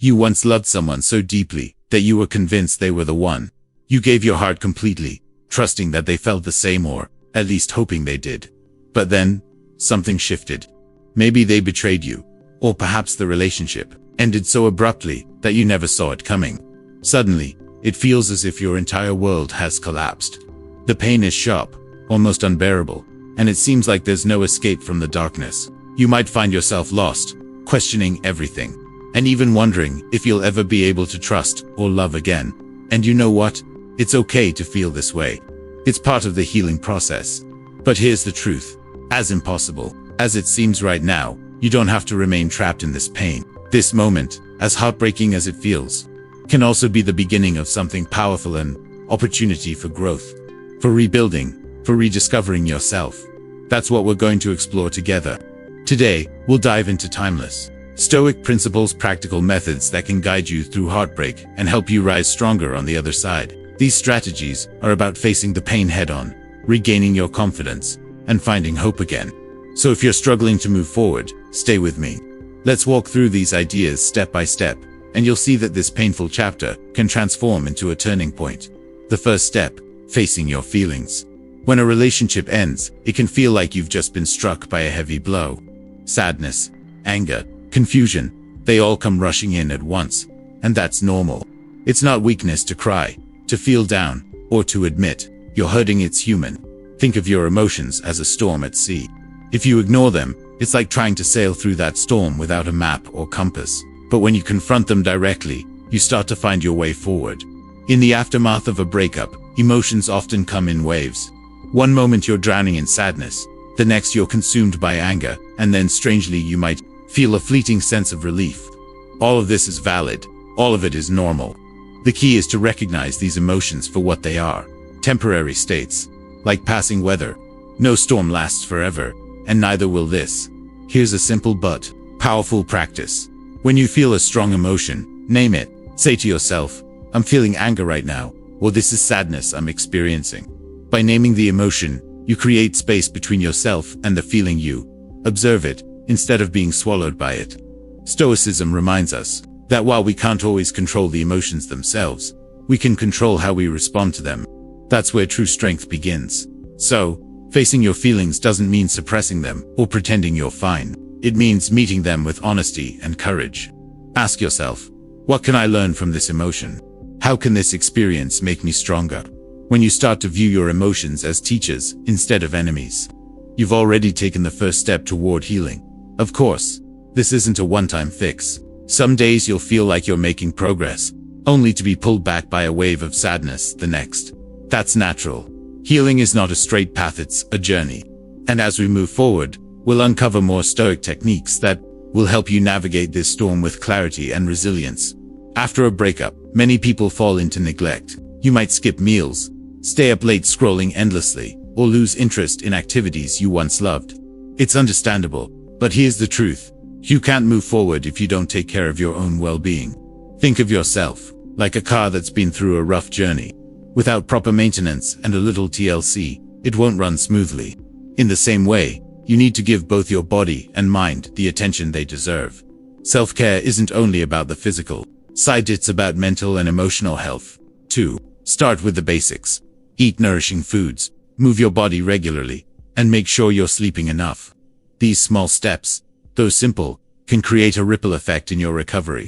You once loved someone so deeply that you were convinced they were the one. You gave your heart completely, trusting that they felt the same, or at least hoping they did. But then, something shifted. Maybe they betrayed you, or perhaps the relationship ended so abruptly that you never saw it coming. Suddenly, it feels as if your entire world has collapsed. The pain is sharp, almost unbearable, and it seems like there's no escape from the darkness. You might find yourself lost, questioning everything, and even wondering if you'll ever be able to trust or love again. And you know what? It's okay to feel this way. It's part of the healing process. But here's the truth. As impossible as it seems right now, you don't have to remain trapped in this pain. This moment, as heartbreaking as it feels, can also be the beginning of something powerful, an opportunity for growth, for rebuilding, for rediscovering yourself. That's what we're going to explore together. Today, we'll dive into timeless Stoic principles, practical methods that can guide you through heartbreak and help you rise stronger on the other side. These strategies are about facing the pain head-on, regaining your confidence, and finding hope again. So if you're struggling to move forward, stay with me. Let's walk through these ideas step by step, and you'll see that this painful chapter can transform into a turning point. The first step, facing your feelings. When a relationship ends, it can feel like you've just been struck by a heavy blow. Sadness, anger, confusion, they all come rushing in at once, and that's normal. It's not weakness to cry, to feel down, or to admit you're hurting. It's human. Think of your emotions as a storm at sea. If you ignore them, it's like trying to sail through that storm without a map or compass. But when you confront them directly, you start to find your way forward. In the aftermath of a breakup, emotions often come in waves. One moment you're drowning in sadness, the next you're consumed by anger, and then strangely you might feel a fleeting sense of relief. All of this is valid. All of it is normal. The key is to recognize these emotions for what they are. Temporary states, like passing weather. No storm lasts forever, and neither will this. Here's a simple but powerful practice. When you feel a strong emotion, name it. Say to yourself, I'm feeling anger right now, or this is sadness I'm experiencing. By naming the emotion, you create space between yourself and the feeling. You observe it, instead of being swallowed by it. Stoicism reminds us that while we can't always control the emotions themselves, we can control how we respond to them. That's where true strength begins. So, facing your feelings doesn't mean suppressing them or pretending you're fine. It means meeting them with honesty and courage. Ask yourself, what can I learn from this emotion? How can this experience make me stronger? When you start to view your emotions as teachers instead of enemies, you've already taken the first step toward healing. Of course, this isn't a one-time fix. Some days you'll feel like you're making progress, only to be pulled back by a wave of sadness the next. That's natural. Healing is not a straight path, it's a journey. And as we move forward, we'll uncover more Stoic techniques that will help you navigate this storm with clarity and resilience. After a breakup, many people fall into neglect. You might skip meals, stay up late scrolling endlessly, or lose interest in activities you once loved. It's understandable, but here's the truth. You can't move forward if you don't take care of your own well-being. Think of yourself like a car that's been through a rough journey. Without proper maintenance and a little TLC, it won't run smoothly. In the same way, you need to give both your body and mind the attention they deserve. Self-care isn't only about the physical side, it's about mental and emotional health, too. Start with the basics. Eat nourishing foods, move your body regularly, and make sure you're sleeping enough. These small steps, though simple, can create a ripple effect in your recovery.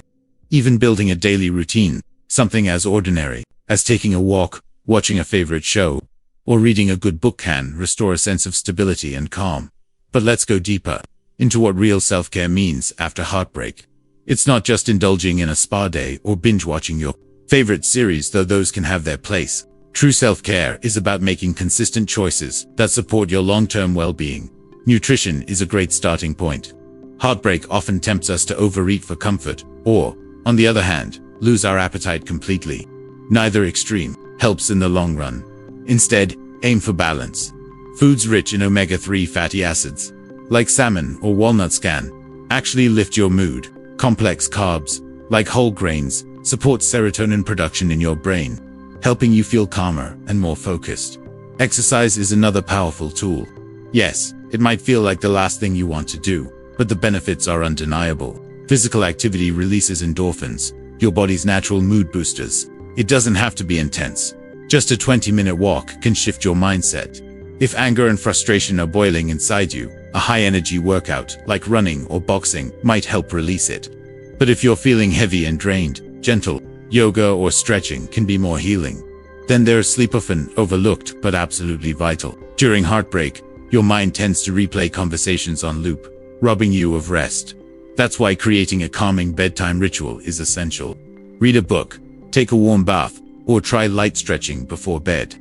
Even building a daily routine, something as ordinary as taking a walk, watching a favorite show, or reading a good book can restore a sense of stability and calm. But let's go deeper into what real self-care means after heartbreak. It's not just indulging in a spa day or binge-watching your favorite series, though those can have their place. True self-care is about making consistent choices that support your long-term well-being. Nutrition is a great starting point. Heartbreak often tempts us to overeat for comfort, or, on the other hand, lose our appetite completely. Neither extreme helps in the long run. Instead, aim for balance. Foods rich in omega-3 fatty acids, like salmon or walnuts, can actually lift your mood. Complex carbs, like whole grains, support serotonin production in your brain, helping you feel calmer and more focused. Exercise is another powerful tool. Yes, it might feel like the last thing you want to do, but the benefits are undeniable. Physical activity releases endorphins, your body's natural mood boosters. It doesn't have to be intense. Just a 20-minute walk can shift your mindset. If anger and frustration are boiling inside you, a high-energy workout, like running or boxing, might help release it. But if you're feeling heavy and drained, gentle yoga or stretching can be more healing. Then there's sleep, often overlooked but absolutely vital. During heartbreak, your mind tends to replay conversations on loop, robbing you of rest. That's why creating a calming bedtime ritual is essential. Read a book, take a warm bath, or try light stretching before bed.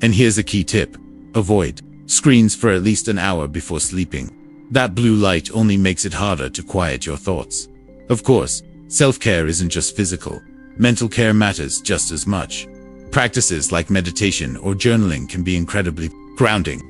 And here's a key tip: avoid screens for at least an hour before sleeping. That blue light only makes it harder to quiet your thoughts. Of course, self-care isn't just physical. Mental care matters just as much. Practices like meditation or journaling can be incredibly grounding.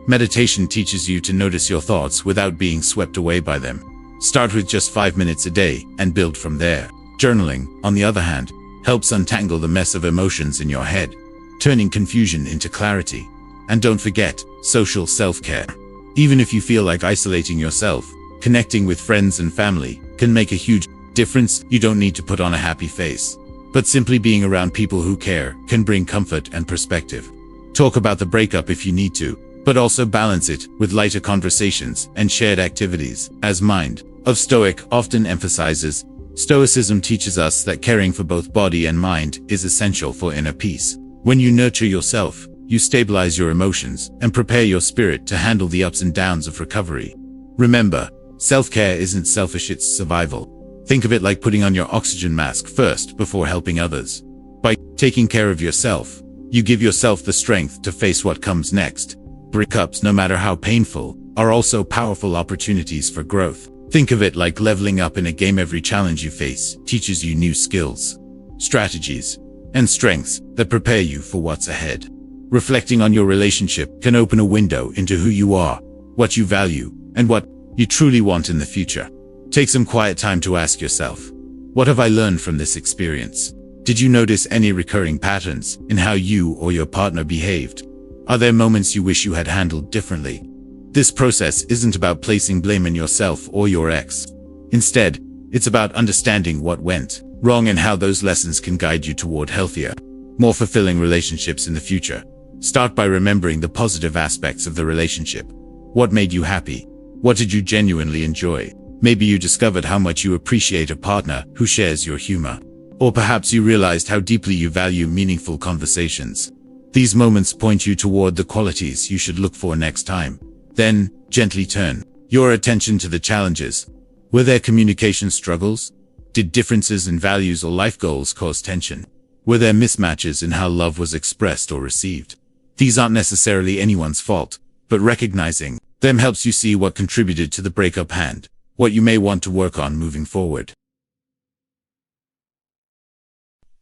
Meditation teaches you to notice your thoughts without being swept away by them. Start with just 5 minutes a day and build from there. Journaling, on the other hand, helps untangle the mess of emotions in your head, turning confusion into clarity. And don't forget, social self-care. Even if you feel like isolating yourself, connecting with friends and family can make a huge difference. You don't need to put on a happy face, but simply being around people who care can bring comfort and perspective. Talk about the breakup if you need to, but also balance it with lighter conversations and shared activities. As Mind of Stoic often emphasizes, Stoicism teaches us that caring for both body and mind is essential for inner peace. When you nurture yourself, you stabilize your emotions and prepare your spirit to handle the ups and downs of recovery. Remember, self-care isn't selfish, it's survival. Think of it like putting on your oxygen mask first before helping others. By taking care of yourself, you give yourself the strength to face what comes next. Breakups, no matter how painful, are also powerful opportunities for growth. Think of it like leveling up in a game. Every challenge you face teaches you new skills, strategies, and strengths that prepare you for what's ahead. Reflecting on your relationship can open a window into who you are, what you value, and what you truly want in the future. Take some quiet time to ask yourself, what have I learned from this experience? Did you notice any recurring patterns in how you or your partner behaved? Are there moments you wish you had handled differently? This process isn't about placing blame on yourself or your ex. Instead, it's about understanding what went wrong and how those lessons can guide you toward healthier, more fulfilling relationships in the future. Start by remembering the positive aspects of the relationship. What made you happy? What did you genuinely enjoy? Maybe you discovered how much you appreciate a partner who shares your humor. Or perhaps you realized how deeply you value meaningful conversations. These moments point you toward the qualities you should look for next time. Then, gently turn your attention to the challenges. Were there communication struggles? Did differences in values or life goals cause tension? Were there mismatches in how love was expressed or received? These aren't necessarily anyone's fault, but recognizing them helps you see what contributed to the breakup and what you may want to work on moving forward.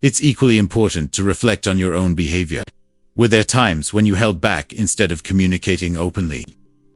It's equally important to reflect on your own behavior. Were there times when you held back instead of communicating openly?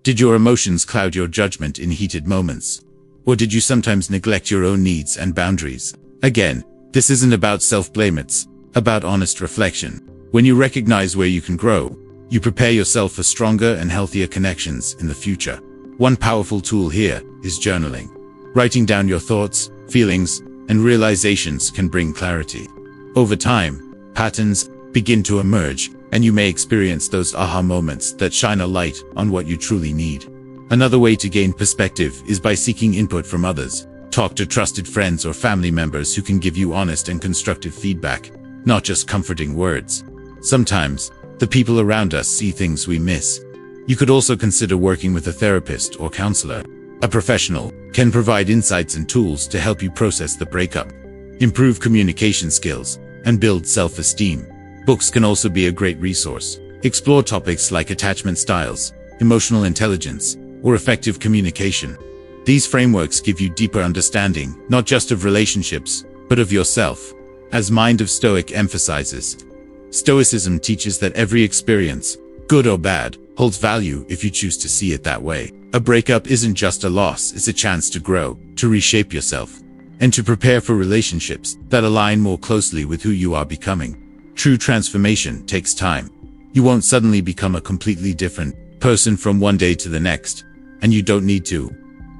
Did your emotions cloud your judgment in heated moments? Or did you sometimes neglect your own needs and boundaries? Again, this isn't about self-blame, it's about honest reflection. When you recognize where you can grow, you prepare yourself for stronger and healthier connections in the future. One powerful tool here is journaling. Writing down your thoughts, feelings, and realizations can bring clarity. Over time, patterns begin to emerge, and you may experience those aha moments that shine a light on what you truly need. Another way to gain perspective is by seeking input from others. Talk to trusted friends or family members who can give you honest and constructive feedback, not just comforting words. Sometimes, the people around us see things we miss. You could also consider working with a therapist or counselor. A professional can provide insights and tools to help you process the breakup, improve communication skills, and build self-esteem. Books can also be a great resource. Explore topics like attachment styles, emotional intelligence, or effective communication. These frameworks give you deeper understanding, not just of relationships, but of yourself. As Mind of Stoic emphasizes, Stoicism teaches that every experience, good or bad, holds value if you choose to see it that way. A breakup isn't just a loss, it's a chance to grow, to reshape yourself, and to prepare for relationships that align more closely with who you are becoming. True transformation takes time. You won't suddenly become a completely different person from one day to the next, and you don't need to.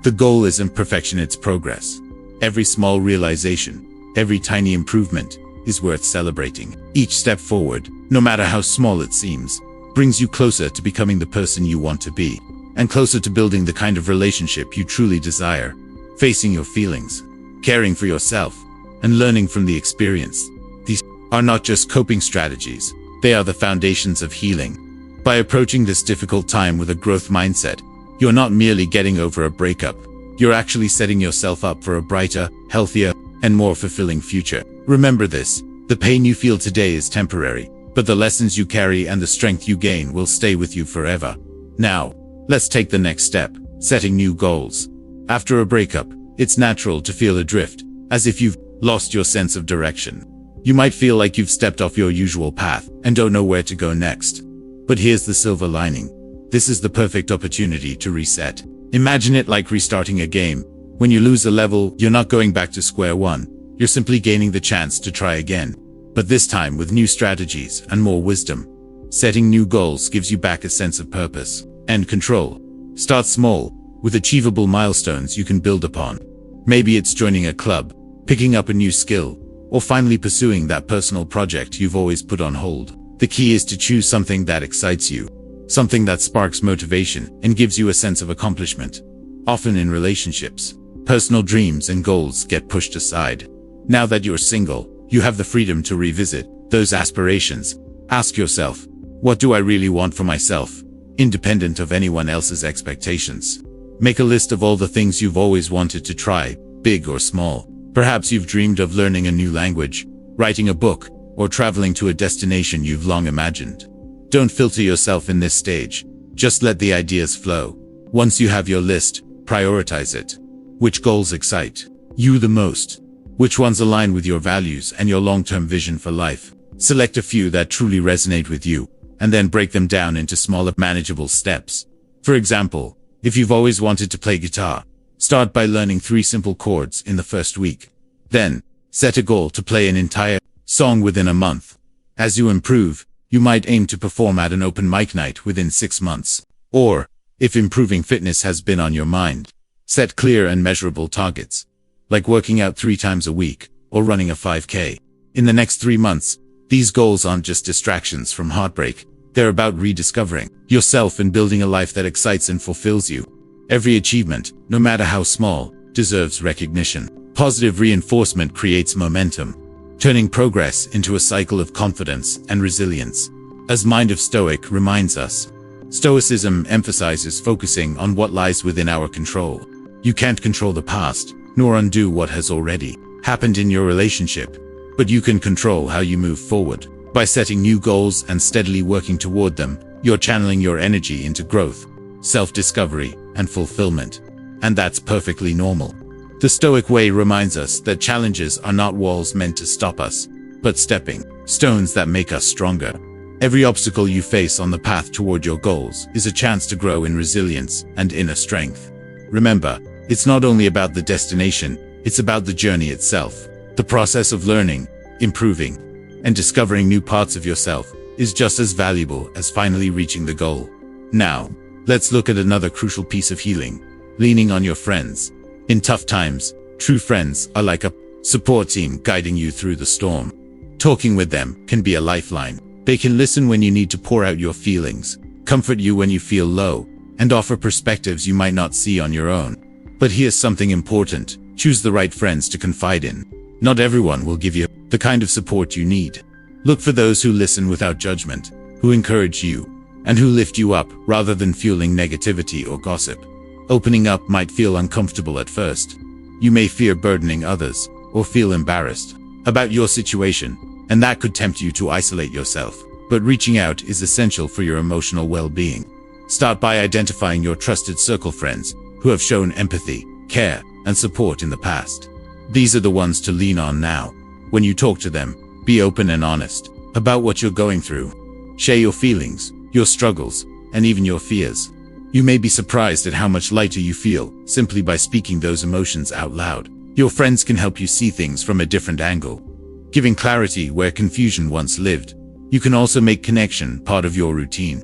The goal isn't perfection, it's progress. Every small realization, every tiny improvement, is worth celebrating. Each step forward, no matter how small it seems, brings you closer to becoming the person you want to be, and closer to building the kind of relationship you truly desire. Facing your feelings, caring for yourself, and learning from the experience. These are not just coping strategies, they are the foundations of healing. By approaching this difficult time with a growth mindset, you're not merely getting over a breakup, you're actually setting yourself up for a brighter, healthier, and more fulfilling future. Remember this, the pain you feel today is temporary, but the lessons you carry and the strength you gain will stay with you forever. Now, let's take the next step, setting new goals. After a breakup, it's natural to feel adrift, as if you've lost your sense of direction. You might feel like you've stepped off your usual path and don't know where to go next. But here's the silver lining. This is the perfect opportunity to reset. Imagine it like restarting a game. When you lose a level, you're not going back to square one. You're simply gaining the chance to try again. But this time with new strategies and more wisdom. Setting new goals gives you back a sense of purpose and control. Start small, with achievable milestones you can build upon. Maybe it's joining a club, picking up a new skill, or finally pursuing that personal project you've always put on hold. The key is to choose something that excites you, something that sparks motivation and gives you a sense of accomplishment. Often in relationships, personal dreams and goals get pushed aside. Now that you're single, you have the freedom to revisit those aspirations. Ask yourself, what do I really want for myself, independent of anyone else's expectations? Make a list of all the things you've always wanted to try, big or small. Perhaps you've dreamed of learning a new language, writing a book, or traveling to a destination you've long imagined. Don't filter yourself in this stage. Just let the ideas flow. Once you have your list, prioritize it. Which goals excite you the most? Which ones align with your values and your long-term vision for life? Select a few that truly resonate with you, and then break them down into smaller, manageable steps. For example, if you've always wanted to play guitar, start by learning 3 simple chords in the first week. Then, set a goal to play an entire song within a month. As you improve, you might aim to perform at an open mic night within 6 months. Or, if improving fitness has been on your mind, set clear and measurable targets, like working out 3 times a week, or running a 5K. In the next 3 months, these goals aren't just distractions from heartbreak. They're about rediscovering yourself and building a life that excites and fulfills you. Every achievement, no matter how small, deserves recognition. Positive reinforcement creates momentum, turning progress into a cycle of confidence and resilience. As Mind of Stoic reminds us, Stoicism emphasizes focusing on what lies within our control. You can't control the past, nor undo what has already happened in your relationship, but you can control how you move forward. By setting new goals and steadily working toward them, you're channeling your energy into growth, self-discovery, and fulfillment. And that's perfectly normal. The Stoic way reminds us that challenges are not walls meant to stop us, but stepping stones that make us stronger. Every obstacle you face on the path toward your goals is a chance to grow in resilience and inner strength. Remember, it's not only about the destination, it's about the journey itself. The process of learning, improving, and discovering new parts of yourself is just as valuable as finally reaching the goal. Now, let's look at another crucial piece of healing: leaning on your friends. In tough times, true friends are like a support team guiding you through the storm. Talking with them can be a lifeline. They can listen when you need to pour out your feelings, comfort you when you feel low, and offer perspectives you might not see on your own. But here's something important: choose the right friends to confide in. Not everyone will give you the kind of support you need. Look for those who listen without judgment, who encourage you, and who lift you up rather than fueling negativity or gossip. Opening up might feel uncomfortable at first. You may fear burdening others, or feel embarrassed about your situation, and that could tempt you to isolate yourself. But reaching out is essential for your emotional well-being. Start by identifying your trusted circle friends who have shown empathy, care, and support in the past. These are the ones to lean on now. When you talk to them, be open and honest about what you're going through. Share your feelings, your struggles, and even your fears. You may be surprised at how much lighter you feel simply by speaking those emotions out loud. Your friends can help you see things from a different angle, giving clarity where confusion once lived. You can also make connection part of your routine.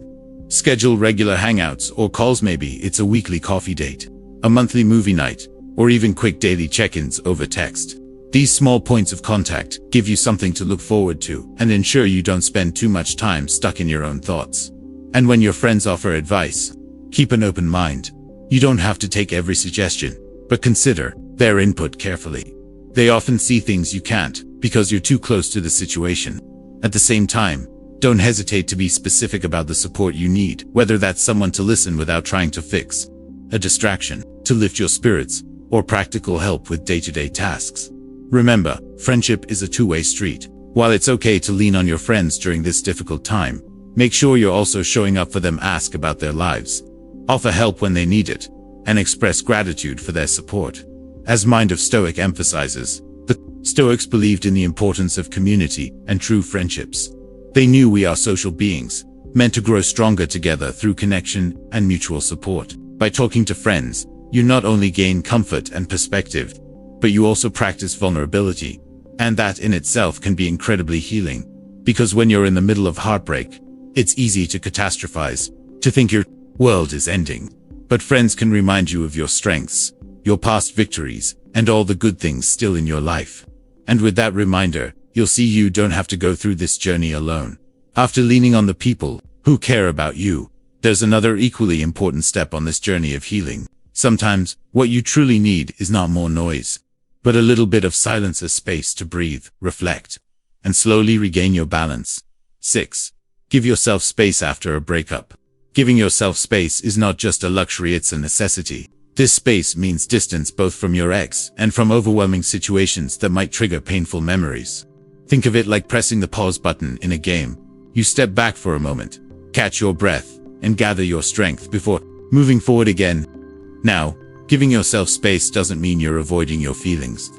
Schedule regular hangouts or calls. Maybe it's a weekly coffee date, a monthly movie night, or even quick daily check-ins over text. These small points of contact give you something to look forward to and ensure you don't spend too much time stuck in your own thoughts. And when your friends offer advice, keep an open mind. You don't have to take every suggestion, but consider their input carefully. They often see things you can't because you're too close to the situation. At the same time, don't hesitate to be specific about the support you need, whether that's someone to listen without trying to fix, a distraction to lift your spirits, or practical help with day-to-day tasks. Remember, friendship is a two-way street. While it's okay to lean on your friends during this difficult time, make sure you're also showing up for them. Ask about their lives, offer help when they need it, and express gratitude for their support. As Mind of Stoic emphasizes, the Stoics believed in the importance of community and true friendships. They knew we are social beings, meant to grow stronger together through connection and mutual support. By talking to friends, you not only gain comfort and perspective, but you also practice vulnerability. And that in itself can be incredibly healing. Because when you're in the middle of heartbreak, it's easy to catastrophize, to think your world is ending. But friends can remind you of your strengths, your past victories, and all the good things still in your life. And with that reminder, you'll see you don't have to go through this journey alone. After leaning on the people who care about you, there's another equally important step on this journey of healing. Sometimes, what you truly need is not more noise, but a little bit of silence, a space to breathe, reflect, and slowly regain your balance. 6. Give yourself space after a breakup. Giving yourself space is not just a luxury, it's a necessity. This space means distance both from your ex and from overwhelming situations that might trigger painful memories. Think of it like pressing the pause button in a game. You step back for a moment, catch your breath, and gather your strength before moving forward again. Now, giving yourself space doesn't mean you're avoiding your feelings.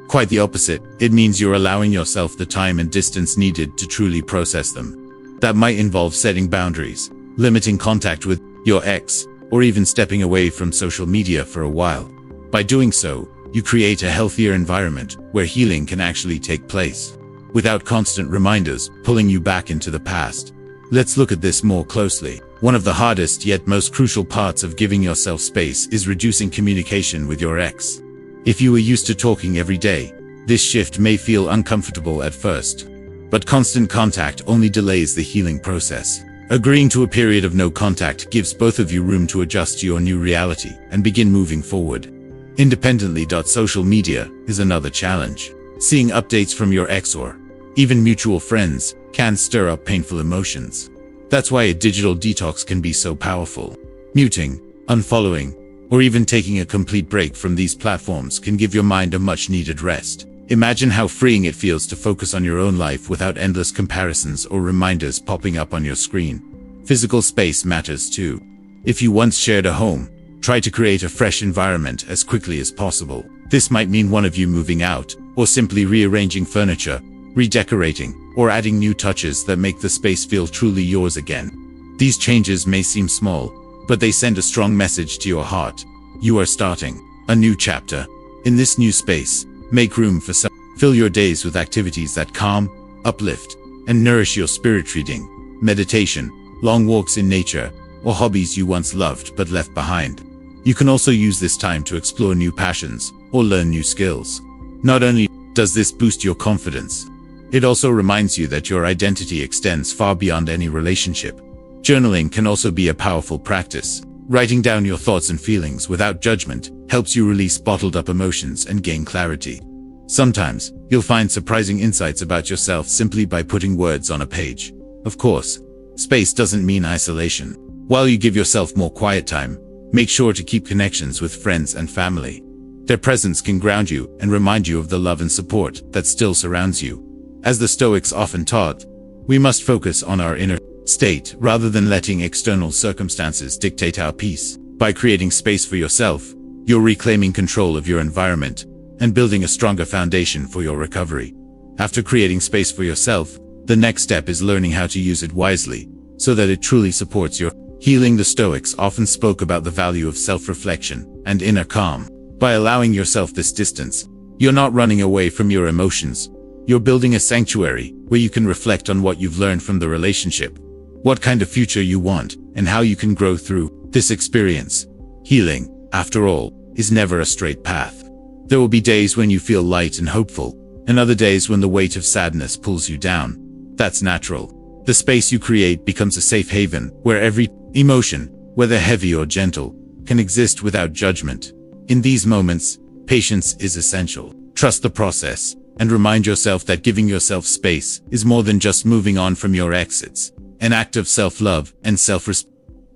Quite the opposite, it means you're allowing yourself the time and distance needed to truly process them. That might involve setting boundaries, limiting contact with your ex, or even stepping away from social media for a while. By doing so, you create a healthier environment where healing can actually take place, without constant reminders pulling you back into the past. Let's look at this more closely. One of the hardest yet most crucial parts of giving yourself space is reducing communication with your ex. If you were used to talking every day, this shift may feel uncomfortable at first. But constant contact only delays the healing process. Agreeing to a period of no contact gives both of you room to adjust to your new reality and begin moving forward independently. Social media is another challenge. Seeing updates from your ex or even mutual friends can stir up painful emotions. That's why a digital detox can be so powerful. Muting, unfollowing, or even taking a complete break from these platforms can give your mind a much-needed rest. Imagine how freeing it feels to focus on your own life without endless comparisons or reminders popping up on your screen. Physical space matters too. If you once shared a home, try to create a fresh environment as quickly as possible. This might mean one of you moving out, or simply rearranging furniture, redecorating, or adding new touches that make the space feel truly yours again. These changes may seem small, but they send a strong message to your heart. You are starting a new chapter. In this new space, make room for some. Fill your days with activities that calm, uplift, and nourish your spirit. Reading, meditation, long walks in nature, or hobbies you once loved but left behind. You can also use this time to explore new passions or learn new skills. Not only does this boost your confidence, it also reminds you that your identity extends far beyond any relationship. Journaling can also be a powerful practice. Writing down your thoughts and feelings without judgment helps you release bottled up emotions and gain clarity. Sometimes, you'll find surprising insights about yourself simply by putting words on a page. Of course, space doesn't mean isolation. While you give yourself more quiet time, make sure to keep connections with friends and family. Their presence can ground you and remind you of the love and support that still surrounds you. As the Stoics often taught, we must focus on our inner state rather than letting external circumstances dictate our peace. By creating space for yourself, you're reclaiming control of your environment and building a stronger foundation for your recovery. After creating space for yourself, the next step is learning how to use it wisely so that it truly supports your healing. The Stoics often spoke about the value of self-reflection and inner calm. By allowing yourself this distance, you're not running away from your emotions. You're building a sanctuary where you can reflect on what you've learned from the relationship, what kind of future you want, and how you can grow through this experience. Healing, after all, is never a straight path. There will be days when you feel light and hopeful, and other days when the weight of sadness pulls you down. That's natural. The space you create becomes a safe haven where every emotion, whether heavy or gentle, can exist without judgment. In these moments, patience is essential. Trust the process, and remind yourself that giving yourself space is more than just moving on from your exits. An act of self-love and self-respect.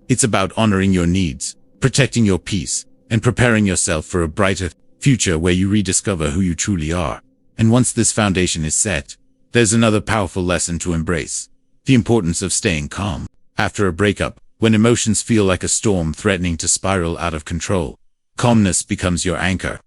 It's about honoring your needs, protecting your peace, and preparing yourself for a brighter future where you rediscover who you truly are. And once this foundation is set, there's another powerful lesson to embrace: the importance of staying calm. After a breakup, when emotions feel like a storm threatening to spiral out of control, calmness becomes your anchor.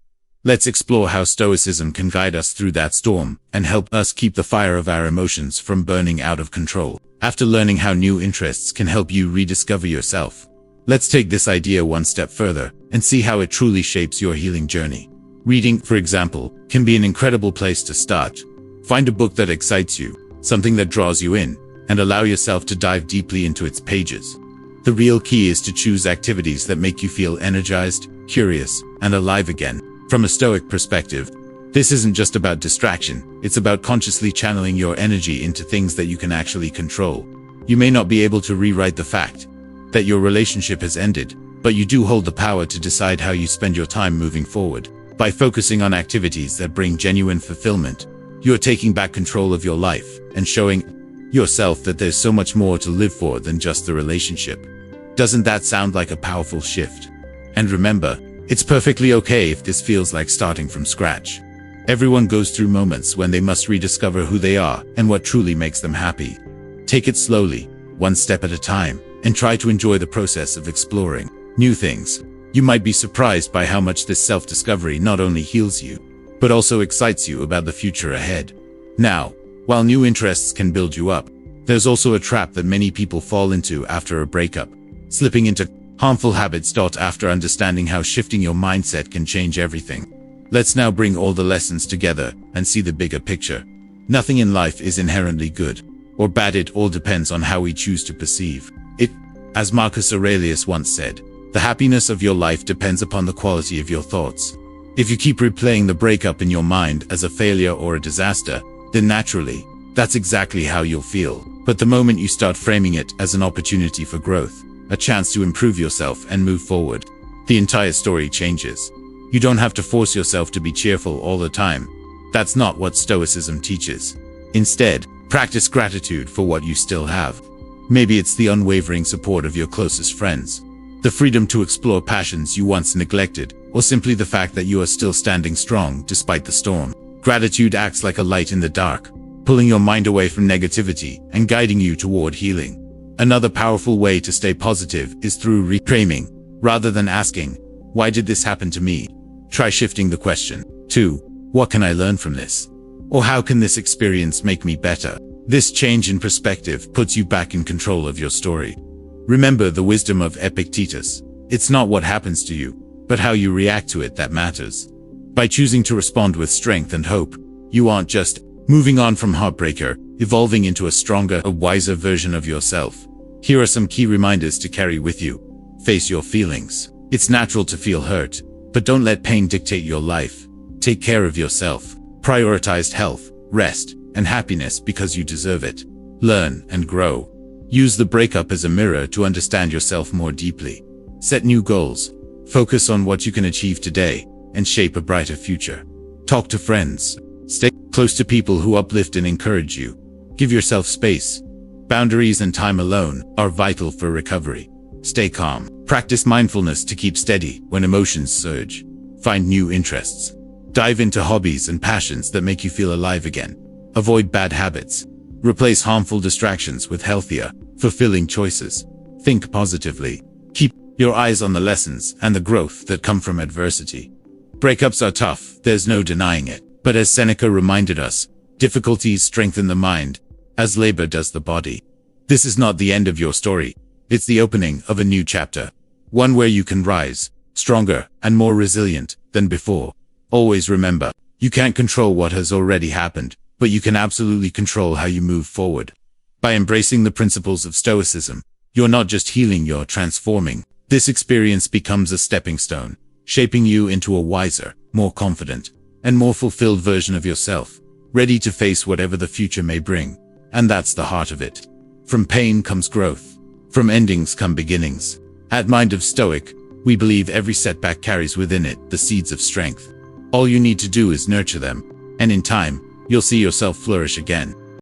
Let's explore how Stoicism can guide us through that storm and help us keep the fire of our emotions from burning out of control. After learning how new interests can help you rediscover yourself, let's take this idea one step further and see how it truly shapes your healing journey. Reading, for example, can be an incredible place to start. Find a book that excites you, something that draws you in, and allow yourself to dive deeply into its pages. The real key is to choose activities that make you feel energized, curious, and alive again. From a Stoic perspective, this isn't just about distraction, it's about consciously channeling your energy into things that you can actually control. You may not be able to rewrite the fact that your relationship has ended, but you do hold the power to decide how you spend your time moving forward. By focusing on activities that bring genuine fulfillment, you are taking back control of your life and showing yourself that there's so much more to live for than just the relationship. Doesn't that sound like a powerful shift? And remember, it's perfectly okay if this feels like starting from scratch. Everyone goes through moments when they must rediscover who they are and what truly makes them happy. Take it slowly, one step at a time, and try to enjoy the process of exploring new things. You might be surprised by how much this self-discovery not only heals you, but also excites you about the future ahead. Now, while new interests can build you up, there's also a trap that many people fall into after a breakup: slipping into harmful habits. After understanding how shifting your mindset can change everything, let's now bring all the lessons together and see the bigger picture. Nothing in life is inherently good or bad, it all depends on how we choose to perceive it. As Marcus Aurelius once said, the happiness of your life depends upon the quality of your thoughts. If you keep replaying the breakup in your mind as a failure or a disaster, then naturally, that's exactly how you'll feel. But the moment you start framing it as an opportunity for growth, a chance to improve yourself and move forward, the entire story changes. You don't have to force yourself to be cheerful all the time. That's not what Stoicism teaches. Instead, practice gratitude for what you still have. Maybe it's the unwavering support of your closest friends, the freedom to explore passions you once neglected, or simply the fact that you are still standing strong despite the storm. Gratitude acts like a light in the dark, pulling your mind away from negativity and guiding you toward healing. Another powerful way to stay positive is through reframing. Rather than asking, "Why did this happen to me?" try shifting the question to, "What can I learn from this?" Or "How can this experience make me better?" This change in perspective puts you back in control of your story. Remember the wisdom of Epictetus: it's not what happens to you, but how you react to it that matters. By choosing to respond with strength and hope, you aren't just moving on from heartbreaker, evolving into a stronger, a wiser version of yourself. Here are some key reminders to carry with you. Face your feelings. It's natural to feel hurt, but don't let pain dictate your life. Take care of yourself. Prioritize health, rest, and happiness because you deserve it. Learn and grow. Use the breakup as a mirror to understand yourself more deeply. Set new goals. Focus on what you can achieve today and shape a brighter future. Talk to friends. Stay close to people who uplift and encourage you. Give yourself space. Boundaries and time alone are vital for recovery. Stay calm. Practice mindfulness to keep steady when emotions surge. Find new interests. Dive into hobbies and passions that make you feel alive again. Avoid bad habits. Replace harmful distractions with healthier, fulfilling choices. Think positively. Keep your eyes on the lessons and the growth that come from adversity. Breakups are tough, there's no denying it. But as Seneca reminded us, difficulties strengthen the mind, as labor does the body. This is not the end of your story. It's the opening of a new chapter. One where you can rise, stronger and more resilient than before. Always remember, you can't control what has already happened, but you can absolutely control how you move forward. By embracing the principles of Stoicism, you're not just healing, you're transforming. This experience becomes a stepping stone, shaping you into a wiser, more confident, and more fulfilled version of yourself, ready to face whatever the future may bring. And that's the heart of it. From pain comes growth. From endings come beginnings. At Mind of Stoic, we believe every setback carries within it the seeds of strength. All you need to do is nurture them, and in time, you'll see yourself flourish again.